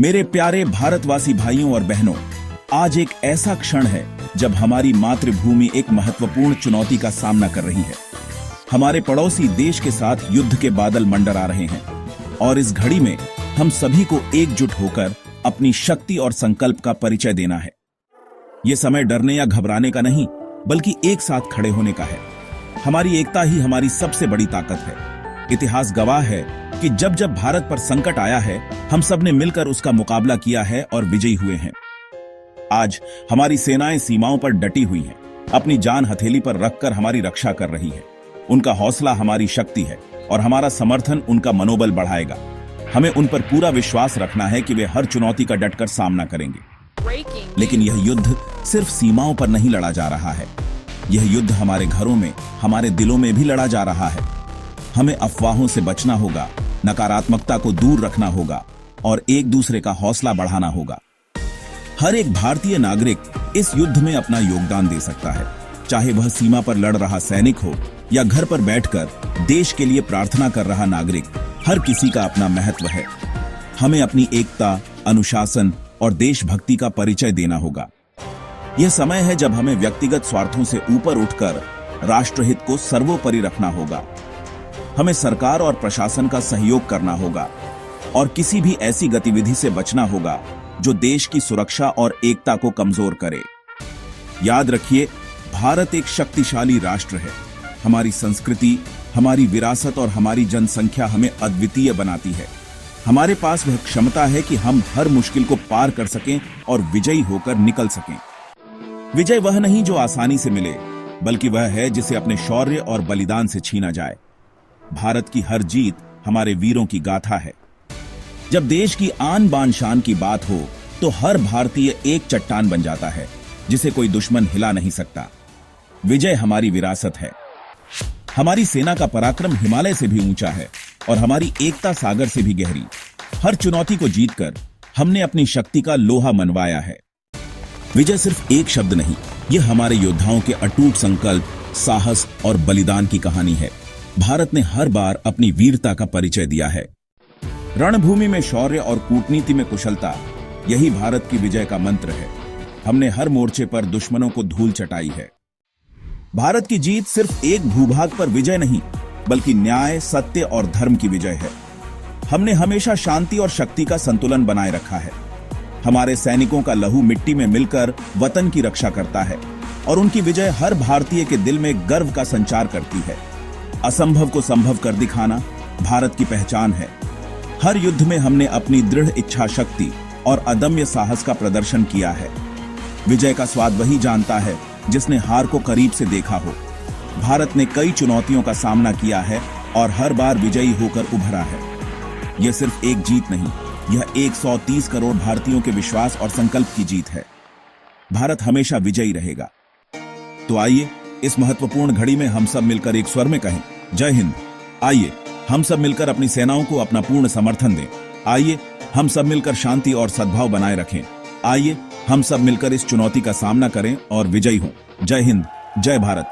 मेरे प्यारे भारतवासी भाइयों और बहनों, आज एक ऐसा क्षण है जब हमारी मातृभूमि एक महत्वपूर्ण चुनौती का सामना कर रही है। हमारे पड़ोसी देश के साथ युद्ध के बादल मंडरा रहे हैं और इस घड़ी में हम सभी को एकजुट होकर अपनी शक्ति और संकल्प का परिचय देना है। यह समय डरने या घबराने का नहीं, बल्कि एक साथ खड़े होने का है। हमारी एकता ही हमारी सबसे बड़ी ताकत है। इतिहास गवाह है कि जब जब भारत पर संकट आया है, हम सब ने मिलकर उसका मुकाबला किया है और विजयी हुए हैं। आज हमारी सेनाएं सीमाओं पर डटी हुई हैं, अपनी जान हथेली पर रखकर हमारी रक्षा कर रही है। उनका हौसला हमारी शक्ति है और हमारा समर्थन उनका मनोबल बढ़ाएगा। हमें उन पर पूरा विश्वास रखना है कि वे हर चुनौती का डटकर सामना करेंगे। लेकिन यह युद्ध सिर्फ सीमाओं पर नहीं लड़ा जा रहा है। यह युद्ध हमारे घरों में, हमारे दिलों में भी लड़ा जा रहा है। हमें अफवाहों से बचना होगा, नकारात्मकता को दूर रखना होगा और एक दूसरे का हौसला बढ़ाना होगा। हर एक भारतीय नागरिक इस युद्ध में अपना योगदान दे सकता है, चाहे वह सीमा पर लड़ रहा सैनिक हो या घर पर बैठकर देश के लिए प्रार्थना कर रहा नागरिक। हर किसी का अपना महत्व है। हमें अपनी एकता, अनुशासन और देशभक्ति का परिचय देना होगा। यह समय है जब हमें व्यक्तिगत स्वार्थों से ऊपर उठकर राष्ट्रहित को सर्वोपरि रखना होगा। हमें सरकार और प्रशासन का सहयोग करना होगा और किसी भी ऐसी गतिविधि से बचना होगा जो देश की सुरक्षा और एकता को कमजोर करे। याद रखिए, भारत एक शक्तिशाली राष्ट्र है। हमारी संस्कृति, हमारी विरासत और हमारी जनसंख्या हमें अद्वितीय बनाती है। हमारे पास वह क्षमता है कि हम हर मुश्किल को पार कर सकें और विजयी होकर निकल सकें। विजय वह नहीं जो आसानी से मिले, बल्कि वह है जिसे अपने शौर्य और बलिदान से छीना जाए। भारत की हर जीत हमारे वीरों की गाथा है। जब देश की आन बान शान की बात हो तो हर भारतीय एक चट्टान बन जाता है जिसे कोई दुश्मन हिला नहीं सकता। विजय हमारी विरासत है। हमारी सेना का पराक्रम हिमालय से भी ऊंचा है और हमारी एकता सागर से भी गहरी। हर चुनौती को जीतकर हमने अपनी शक्ति का लोहा मनवाया है। विजय सिर्फ एक शब्द नहीं, यह हमारे योद्धाओं के अटूट संकल्प, साहस और बलिदान की कहानी है। भारत ने हर बार अपनी वीरता का परिचय दिया है। रणभूमि में शौर्य और कूटनीति में कुशलता, यही भारत की विजय का मंत्र है। हमने हर मोर्चे पर दुश्मनों को धूल चटाई है। भारत की जीत सिर्फ एक भूभाग पर विजय नहीं, बल्कि न्याय, सत्य और धर्म की विजय है। हमने हमेशा शांति और शक्ति का संतुलन बनाए रखा है। हमारे सैनिकों का लहू मिट्टी में मिलकर वतन की रक्षा करता है और उनकी विजय हर भारतीय के दिल में गर्व का संचार करती है। असंभव को संभव कर दिखाना भारत की पहचान है। हर युद्ध में हमने अपनी दृढ़ इच्छा शक्ति और अदम्य साहस का प्रदर्शन किया है। विजय का स्वाद वही जानता है जिसने हार को करीब से देखा हो। भारत ने कई चुनौतियों का सामना किया है और हर बार विजयी होकर उभरा है। यह सिर्फ एक जीत नहीं, यह 130 करोड़ भारतीयों के विश्वास और संकल्प की जीत है। भारत हमेशा विजयी रहेगा। तो आइए, इस महत्वपूर्ण घड़ी में हम सब मिलकर एक स्वर में कहें, जय हिंद। आइए हम सब मिलकर अपनी सेनाओं को अपना पूर्ण समर्थन दें। आइए हम सब मिलकर शांति और सद्भाव बनाए रखें। आइए हम सब मिलकर इस चुनौती का सामना करें और विजयी हों। जय हिंद, जय भारत।